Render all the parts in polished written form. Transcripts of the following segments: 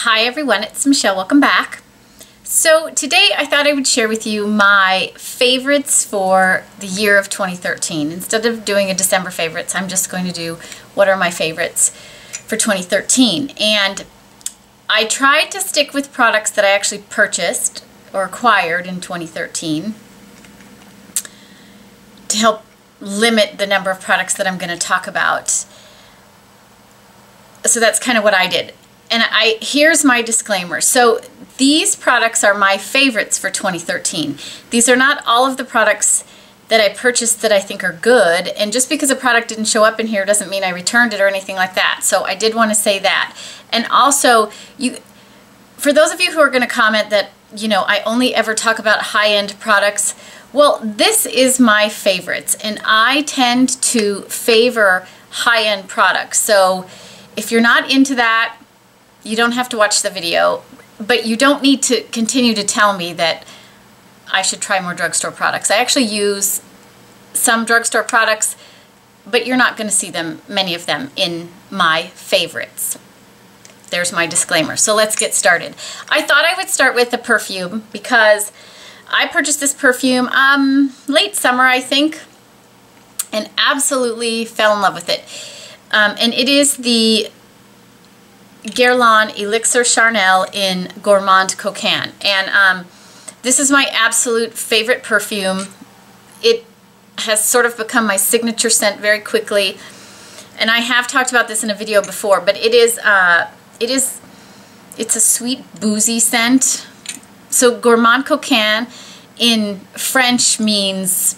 Hi everyone, it's Michelle. Welcome back. So today I thought I would share with you my favorites for the year of 2013. Instead of doing a December favorites, I'm just going to do what are my favorites for 2013. And I tried to stick with products that I actually purchased or acquired in 2013 to help limit the number of products that I'm going to talk about. So that's kind of what I did. And here's my disclaimer. So these products are my favorites for 2013. These are not all of the products that I purchased that I think are good, and just because a product didn't show up in here doesn't mean I returned it or anything like that. So I did want to say that. And also, for those of you who are going to comment that, you know, I only ever talk about high-end products, well, this is my favorites, and I tend to favor high-end products. So if you're not into that, you don't have to watch the video, but you don't need to continue to tell me that I should try more drugstore products. I actually use some drugstore products, but you're not going to see them, many of them, in my favorites. There's my disclaimer. So let's get started. I thought I would start with the perfume because I purchased this perfume late summer, I think, and absolutely fell in love with it. And it is the Guerlain Elixir Charnel in Gourmand Coquin, and this is my absolute favorite perfume. It has sort of become my signature scent very quickly, and I have talked about this in a video before, but it's a sweet boozy scent. So Gourmand Coquin in French means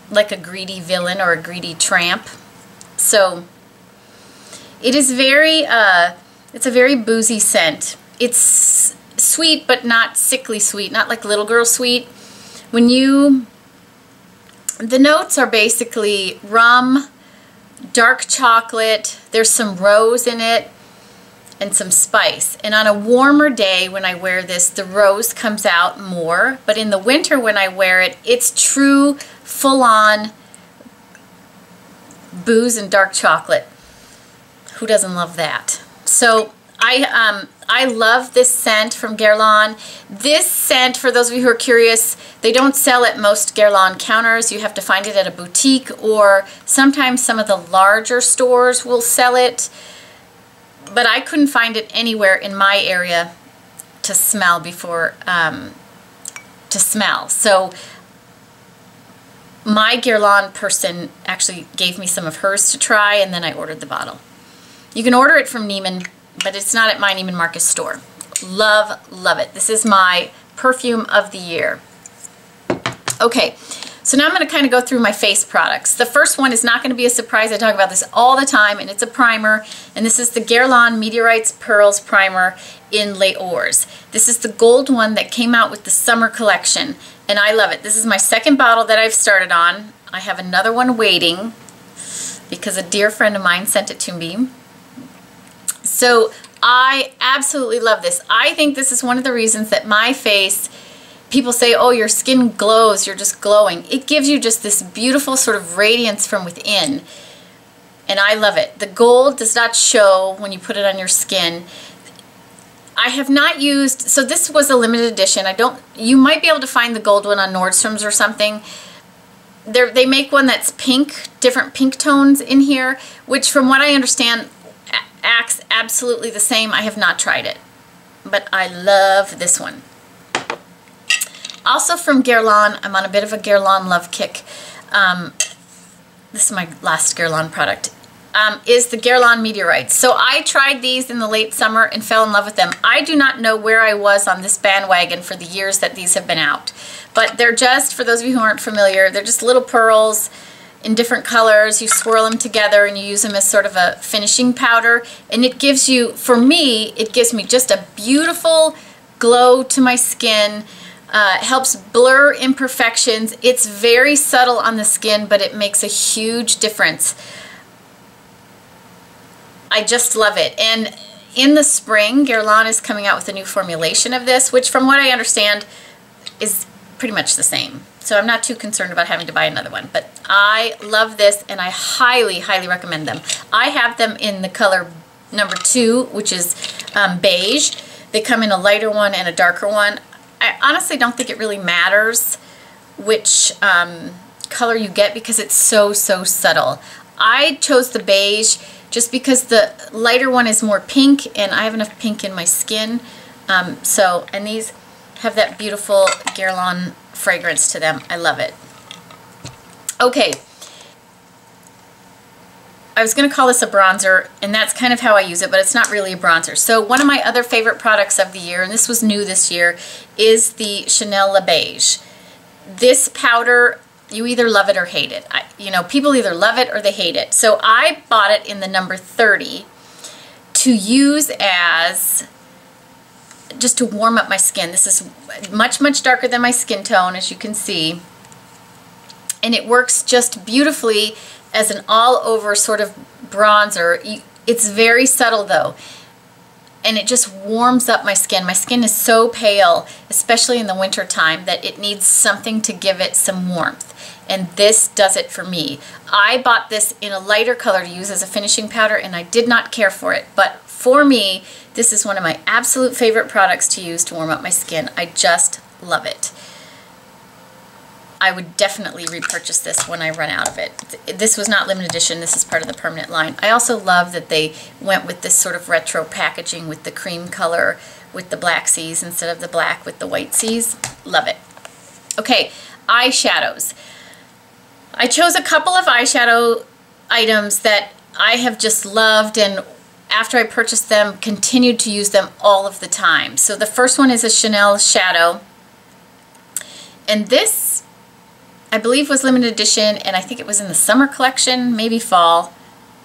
like a greedy villain or a greedy tramp. So it is very it's a very boozy scent. It's sweet, but not sickly sweet, not like little girl sweet. The notes are basically rum, dark chocolate, there's some rose in it, and some spice. And on a warmer day when I wear this, the rose comes out more, but in the winter when I wear it, it's true, full-on booze and dark chocolate. Who doesn't love that? So I love this scent from Guerlain. This scent, for those of you who are curious, they don't sell at most Guerlain counters. You have to find it at a boutique, or sometimes some of the larger stores will sell it. But I couldn't find it anywhere in my area to smell before, So my Guerlain person actually gave me some of hers to try, and then I ordered the bottle. You can order it from Neiman, but it's not at my Neiman Marcus store. Love, love it. This is my perfume of the year. Okay, so now I'm going to kind of go through my face products. The first one is not going to be a surprise. I talk about this all the time, and it's a primer, and this is the Guerlain Meteorites Perles Primer in Les Ors. This is the gold one that came out with the summer collection, and I love it. This is my second bottle that I've started on. I have another one waiting because a dear friend of mine sent it to me. So I absolutely love this. I think this is one of the reasons that my face, people say, oh, your skin glows, you're just glowing. It gives you just this beautiful sort of radiance from within, and I love it. The gold does not show when you put it on your skin. I have not used, so this was a limited edition. You might be able to find the gold one on Nordstrom's or something. They make one that's pink, different pink tones in here, which from what I understand acts absolutely the same. I have not tried it, but I love this one. Also from Guerlain, I'm on a bit of a Guerlain love kick. This is my last Guerlain product, is the Guerlain Meteorites. So I tried these in the late summer and fell in love with them. I do not know where I was on this bandwagon for the years that these have been out, but they're just, for those of you who aren't familiar, they're just little pearls in different colors. You swirl them together and you use them as sort of a finishing powder, and it gives you, for me, it gives me just a beautiful glow to my skin. Helps blur imperfections. It's very subtle on the skin, but it makes a huge difference. I just love it. And in the spring, Guerlain is coming out with a new formulation of this, which from what I understand is pretty much the same. So I'm not too concerned about having to buy another one, but I love this and I highly, highly recommend them. I have them in the color number 2, which is beige. They come in a lighter one and a darker one. I honestly don't think it really matters which color you get because it's so subtle. I chose the beige just because the lighter one is more pink and I have enough pink in my skin. And these have that beautiful Guerlain fragrance to them. I love it. Okay. I was going to call this a bronzer, and that's kind of how I use it, but it's not really a bronzer. So one of my other favorite products of the year, and this was new this year, is the Chanel Beige. This powder, you either love it or hate it. You know, people either love it or they hate it. So I bought it in the number 30 to use as just to warm up my skin. This is much darker than my skin tone, as you can see. And it works just beautifully as an all-over sort of bronzer. It's very subtle though, and it just warms up my skin. My skin is so pale, especially in the winter time, that it needs something to give it some warmth, and this does it for me. I bought this in a lighter color to use as a finishing powder, and I did not care for it, but for me, this is one of my absolute favorite products to use to warm up my skin. I just love it. I would definitely repurchase this when I run out of it. This was not limited edition. This is part of the permanent line. I also love that they went with this sort of retro packaging with the cream color with the black C's instead of the black with the white C's. Love it. Okay, eyeshadows. I chose a couple of eyeshadow items that I have just loved, and after I purchased them, continued to use them all of the time. So the first one is a Chanel shadow, and this I believe was limited edition, and I think it was in the summer collection, maybe fall.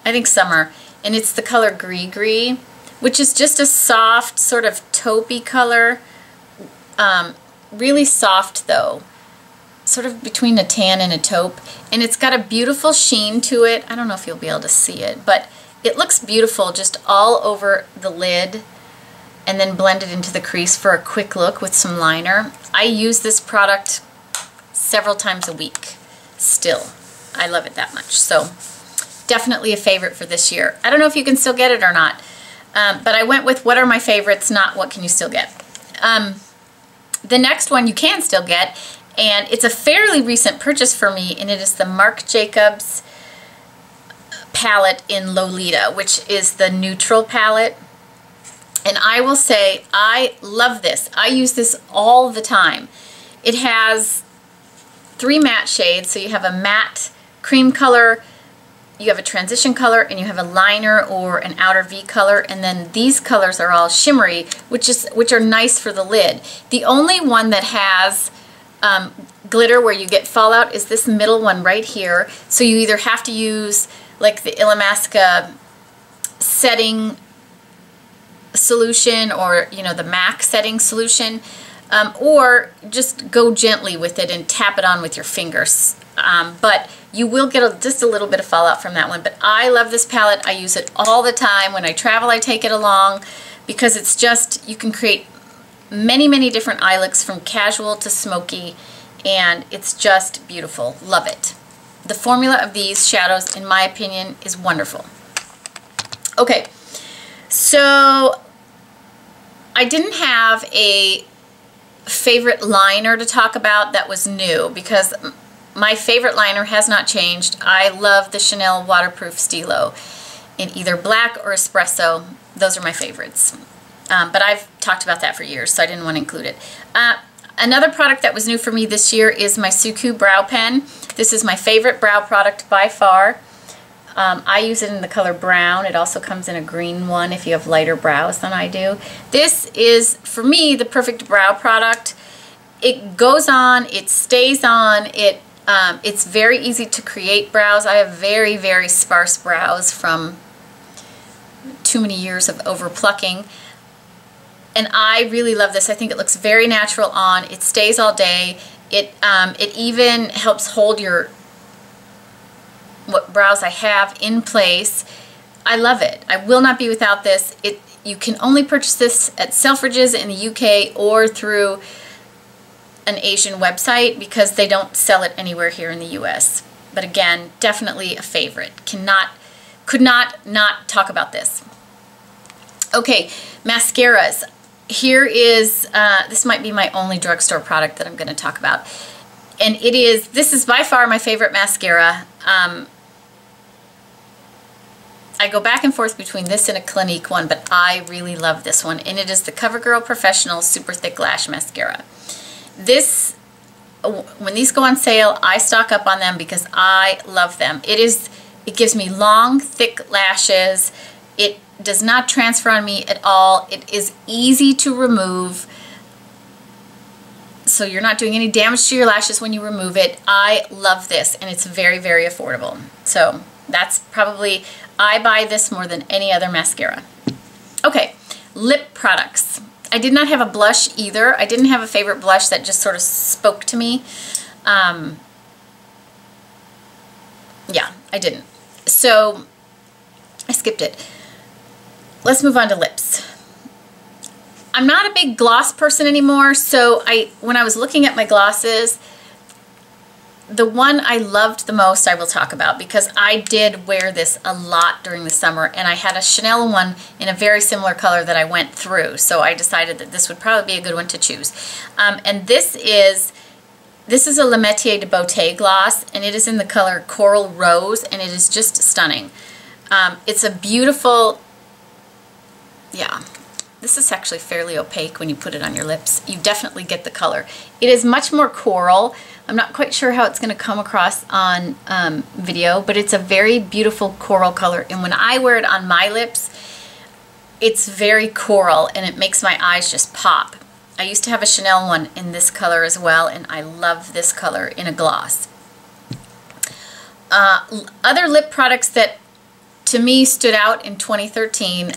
I think summer. And it's the color Gri Gri, which is just a soft sort of taupey color. Really soft though. Sort of between a tan and a taupe. And it's got a beautiful sheen to it. I don't know if you'll be able to see it, but it looks beautiful just all over the lid and then blended into the crease for a quick look with some liner. I use this product several times a week still. I love it that much. So definitely a favorite for this year. I don't know if you can still get it or not, but I went with what are my favorites, not what can you still get. The next one you can still get, and it's a fairly recent purchase for me, and it is the Marc Jacobs palette in Lolita, which is the neutral palette. And I will say I love this. I use this all the time. It has 3 matte shades, so you have a matte cream color, you have a transition color, and you have a liner or an outer V color, and then these colors are all shimmery, which are nice for the lid. The only one that has glitter where you get fallout is this middle one right here, so you either have to use like the Illamasqua setting solution or, you know, the MAC setting solution, or just go gently with it and tap it on with your fingers. But you will get just a little bit of fallout from that one. But I love this palette. I use it all the time. When I travel, I take it along because it's just, you can create many different eye looks from casual to smoky, and it's just beautiful. Love it. The formula of these shadows, in my opinion, is wonderful. Okay, so I didn't have a favorite liner to talk about that was new because my favorite liner has not changed. I love the Chanel Waterproof Stilo in either black or espresso. Those are my favorites. But I've talked about that for years, so I didn't want to include it. Another product that was new for me this year is my Suqqu brow pen. This is my favorite brow product by far. I use it in the color brown. It also comes in a green one if you have lighter brows than I do. This is, for me, the perfect brow product. It goes on, it stays on, it's very easy to create brows. I have very sparse brows from too many years of over plucking. And I really love this. I think it looks very natural on. It stays all day. It even helps hold what brows I have in place. I love it. I will not be without this. You can only purchase this at Selfridges in the UK or through an Asian website because they don't sell it anywhere here in the US. But again, definitely a favorite. Could not talk about this. Okay, mascaras. here is, this might be my only drugstore product that I'm going to talk about. And this is by far my favorite mascara. I go back and forth between this and a Clinique one, but I really love this one. And it is the CoverGirl Professional Super Thick Lash Mascara. This, when these go on sale, I stock up on them because I love them. It gives me long, thick lashes. It does not transfer on me at all. It is easy to remove, so you're not doing any damage to your lashes when you remove it. I love this, and it's very, very affordable. So that's probably, I buy this more than any other mascara. Okay, lip products. I did not have a blush either. I didn't have a favorite blush that just sort of spoke to me. Yeah, I didn't. So I skipped it. Let's move on to lips. I'm not a big gloss person anymore, so when I was looking at my glosses, the one I loved the most I will talk about, because I did wear this a lot during the summer, and I had a Chanel one in a very similar color that I went through, so I decided that this would probably be a good one to choose. And this is a Le Metier de Beaute gloss, and it is in the color Coral Rose, and it is just stunning. It's a beautiful, yeah, this is actually fairly opaque when you put it on your lips. You definitely get the color. It is much more coral. I'm not quite sure how it's going to come across on video, but it's a very beautiful coral color, and when I wear it on my lips, it's very coral, and it makes my eyes just pop. I used to have a Chanel one in this color as well, and I love this color in a gloss. Other lip products that to me stood out in 2013,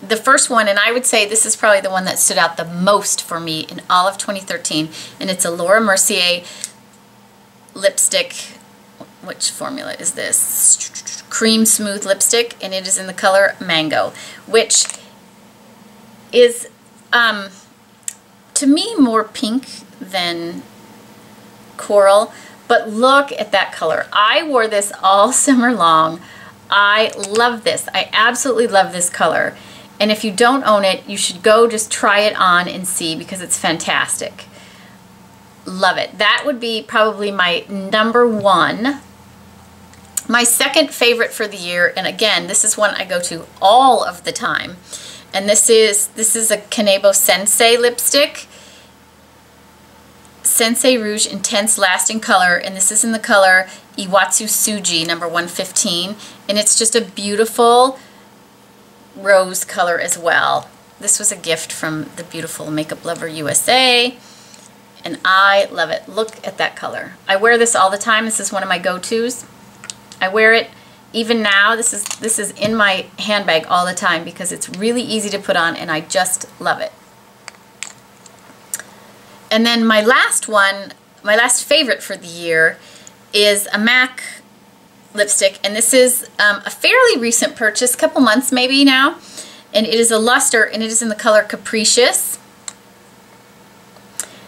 the first one, and I would say this is probably the one that stood out the most for me in all of 2013, and it's a Laura Mercier lipstick. Which formula is this? Cream Smooth Lipstick, and it is in the color Mango, which is to me more pink than coral, but look at that color. I wore this all summer long. I love this. I absolutely love this color. And if you don't own it, you should go just try it on and see, because it's fantastic. Love it. That would be probably my number one. My second favorite for the year, and again, this is one I go to all of the time, and this is a Kanebo Sensai lipstick. Sensai Rouge Intense Lasting Color, and this is in the color Iwatsusuji number 115, and it's just a beautiful rose color as well. This was a gift from the beautiful Makeup Lover USA, and I love it. Look at that color. I wear this all the time. This is one of my go-tos. I wear it even now. This is in my handbag all the time because it's really easy to put on, and I just love it. And then my last one, my last favorite for the year, is a MAC lipstick, and this is a fairly recent purchase, a couple months maybe now, and it is a Lustre, and it is in the color Capricious.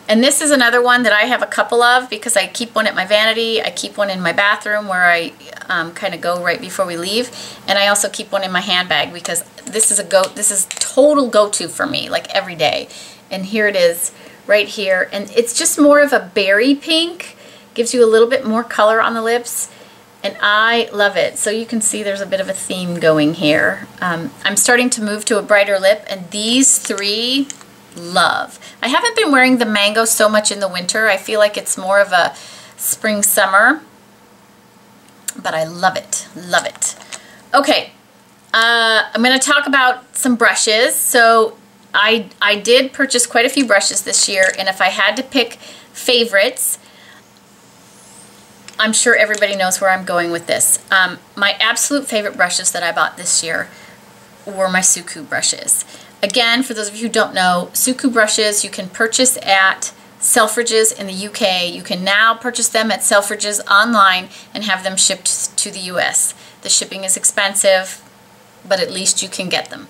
And this is another one that I have a couple of because I keep one at my vanity, I keep one in my bathroom where I kind of go right before we leave, and I also keep one in my handbag because this is total go-to for me, like every day. And here it is right here, and it's just more of a berry pink, gives you a little bit more color on the lips, and I love it. So you can see there's a bit of a theme going here. I'm starting to move to a brighter lip, and these three, love. I haven't been wearing the Mango so much in the winter. I feel like it's more of a spring summer, but I love it, love it. Okay, I'm going to talk about some brushes. So I did purchase quite a few brushes this year, and if I had to pick favorites, I'm sure everybody knows where I'm going with this. My absolute favorite brushes that I bought this year were my Suqqu brushes. Again, for those of you who don't know, Suqqu brushes you can purchase at Selfridges in the UK. You can now purchase them at Selfridges online and have them shipped to the US. The shipping is expensive, but at least you can get them.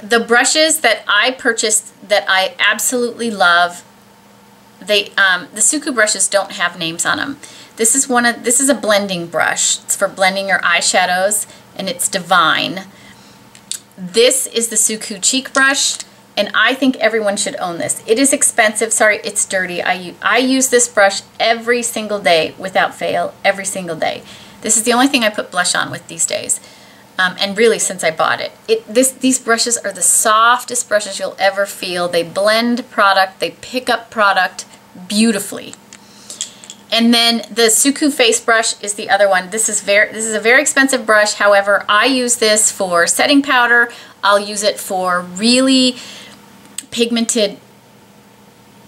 The brushes that I purchased that I absolutely love, the Suqqu brushes don't have names on them. This is a blending brush. It's for blending your eyeshadows, and it's Divine. This is the Suqqu cheek brush. And I think everyone should own this. It is expensive. Sorry, it's dirty. I use this brush every single day without fail, every single day. This is the only thing I put blush on with these days. And really since I bought it. These brushes are the softest brushes you'll ever feel. They blend product, they pick up product beautifully. And then the Suqqu face brush is the other one. This is a very expensive brush. However, I use this for setting powder. I'll use it for really pigmented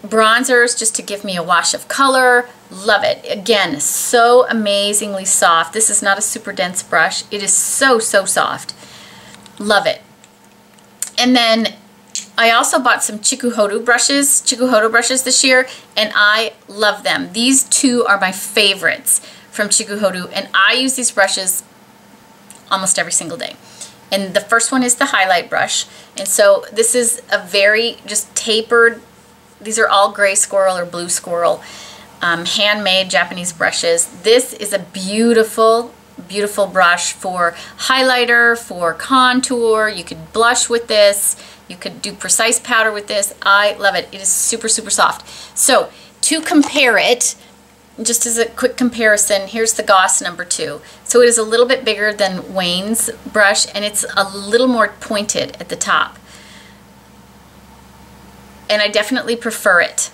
bronzers just to give me a wash of color. Love it. Again, so amazingly soft. This is not a super dense brush. It is so, so soft. Love it. And then I also bought some Chikuhodo brushes this year, and I love them. These two are my favorites from Chikuhodo, and I use these brushes almost every single day. And the first one is the highlight brush, and so this is a very just tapered, these are all gray squirrel or blue squirrel, handmade Japanese brushes. This is a beautiful, beautiful brush for highlighter, for contour. You could blush with this. You could do precise powder with this. I love it. It is super, super soft. So to compare it, just as a quick comparison, here's the Goss number 2. So it is a little bit bigger than Wayne's brush, and it's a little more pointed at the top. And I definitely prefer it.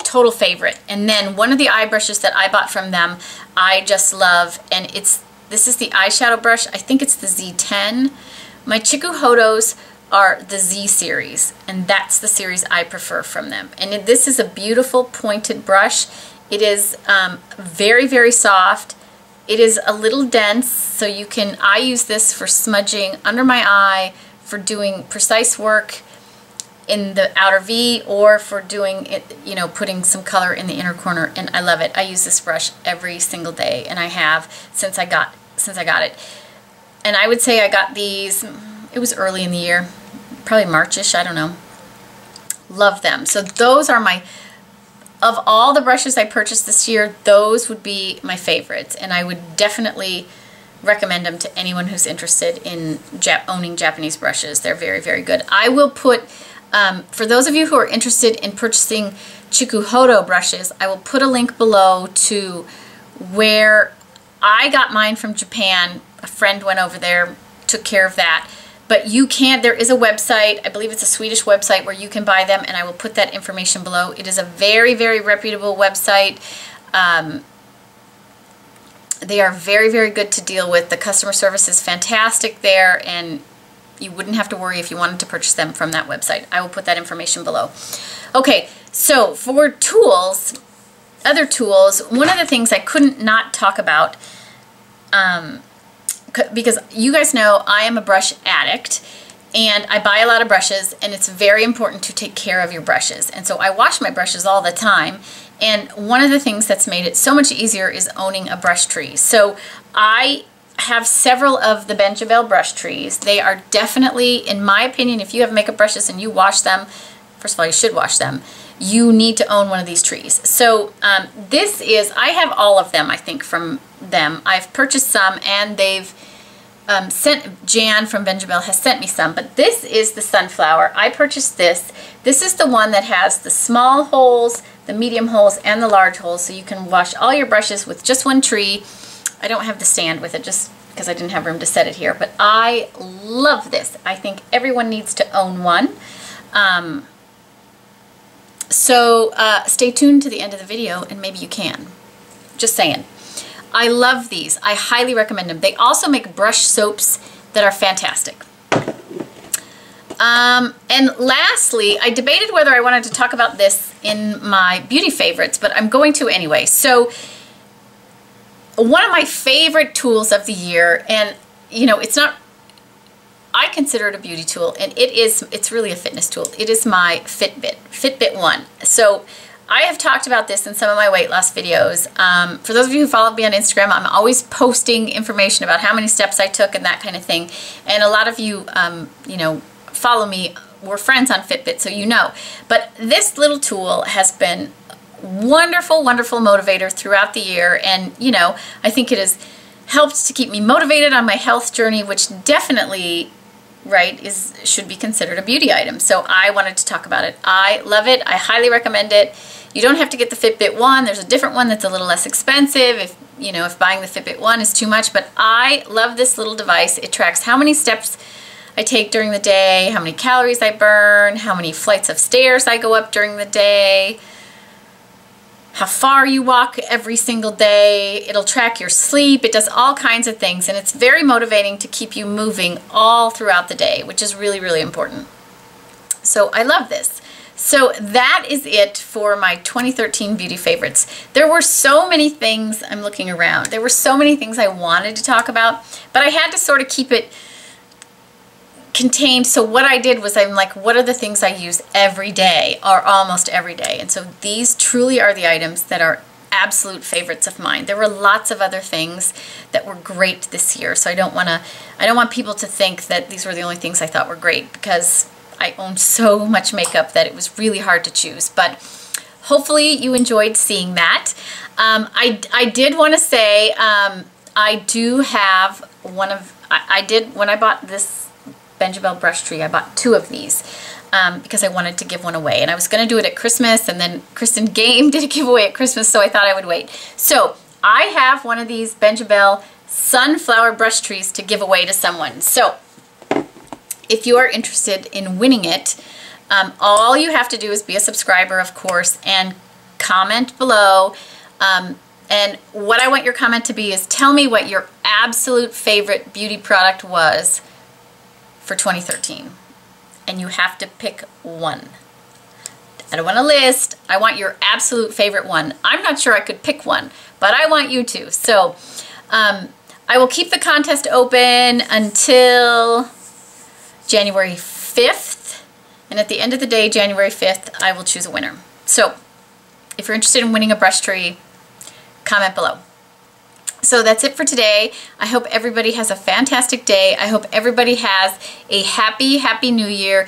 Total favorite. And then one of the eye brushes that I bought from them, I just love, and this is the eyeshadow brush. I think it's the Z10. My Chikuhodos are the Z series, and that's the series I prefer from them. And this is a beautiful pointed brush. It is very, very soft. It is a little dense, so I use this for smudging under my eye, for doing precise work in the outer V, or for doing it, putting some color in the inner corner, and I love it. I use this brush every single day, and I have since I got it. And I would say I got these, it was early in the year, probably March-ish, I don't know. Love them. So those are of all the brushes I purchased this year, those would be my favorites, and I would definitely recommend them to anyone who's interested in owning Japanese brushes. They're very, very good. I will put, for those of you who are interested in purchasing Chikuhodo brushes, I will put a link below to where I got mine from Japan. A friend went over there, took care of that. But there is a website, I believe it's a Swedish website, where you can buy them, and I will put that information below. It is a very, very reputable website. They are very, very good to deal with. The customer service is fantastic there, and you wouldn't have to worry if you wanted to purchase them from that website. I will put that information below. Okay, so for tools, other tools, one of the things I couldn't not talk about, because you guys know I am a brush addict, and I buy a lot of brushes, and it's very important to take care of your brushes. And so I wash my brushes all the time, and one of the things that's made it so much easier is owning a brush tree. So I have several of the Benjabelle brush trees. They are definitely, in my opinion, if you have makeup brushes and you wash them, first of all, you should wash them, you need to own one of these trees. So I have all of them, I think, from them. I've purchased some, and they've Jan from Benjabelle has sent me some, but this is the Sunflower. I purchased this. This is the one that has the small holes, the medium holes, and the large holes, so you can wash all your brushes with just one tree. I don't have the stand with it just because I didn't have room to set it here, but I love this. I think everyone needs to own one. So stay tuned to the end of the video, and maybe you can. Just saying. I love these. I highly recommend them. They also make brush soaps that are fantastic. And lastly, I debated whether I wanted to talk about this in my beauty favorites, but I'm going to anyway. So one of my favorite tools of the year, and it's not, I consider it a beauty tool, and it's really a fitness tool. It is my Fitbit One. So I have talked about this in some of my weight loss videos. For those of you who follow me on Instagram, I'm always posting information about how many steps I took and that kind of thing. And a lot of you, follow me, we're friends on Fitbit, so you know. But this little tool has been wonderful, wonderful motivator throughout the year. And, I think it has helped to keep me motivated on my health journey, which definitely right, should be considered a beauty item. So I wanted to talk about it. I love it. I highly recommend it. You don't have to get the Fitbit One. There's a different one that's a little less expensive if buying the Fitbit One is too much, but I love this little device. It tracks how many steps I take during the day, how many calories I burn, how many flights of stairs I go up during the day, how far you walk every single day. It'll track your sleep. It does all kinds of things, and it's very motivating to keep you moving all throughout the day, which is really, really important. So I love this. So that is it for my 2013 beauty favorites. There were so many things, I'm looking around, there were so many things I wanted to talk about, but I had to sort of keep it contained. So what I did was I'm like, what are the things I use every day or almost every day? And so these truly are the items that are absolute favorites of mine. There were lots of other things that were great this year, so I don't want people to think that these were the only things I thought were great, because I own so much makeup that it was really hard to choose. But hopefully you enjoyed seeing that. I did want to say I do have when I bought this Benjabelle brush tree, I bought 2 of these because I wanted to give one away. And I was going to do it at Christmas, and then Kristen Game did a giveaway at Christmas, so I thought I would wait. So I have one of these Benjabelle sunflower brush trees to give away to someone. So if you are interested in winning it, all you have to do is be a subscriber, of course, and comment below. And what I want your comment to be is tell me what your absolute favorite beauty product was for 2013. And you have to pick one. I don't want a list. I want your absolute favorite one. I'm not sure I could pick one, but I want you to. So I will keep the contest open until January 5th, and at the end of the day, January 5th, I will choose a winner. So if you're interested in winning a brush tree, comment below. So that's it for today. I hope everybody has a fantastic day. I hope everybody has a happy, happy new year.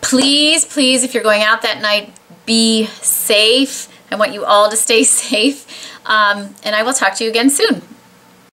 Please, please, if you're going out that night, be safe. I want you all to stay safe, and I will talk to you again soon.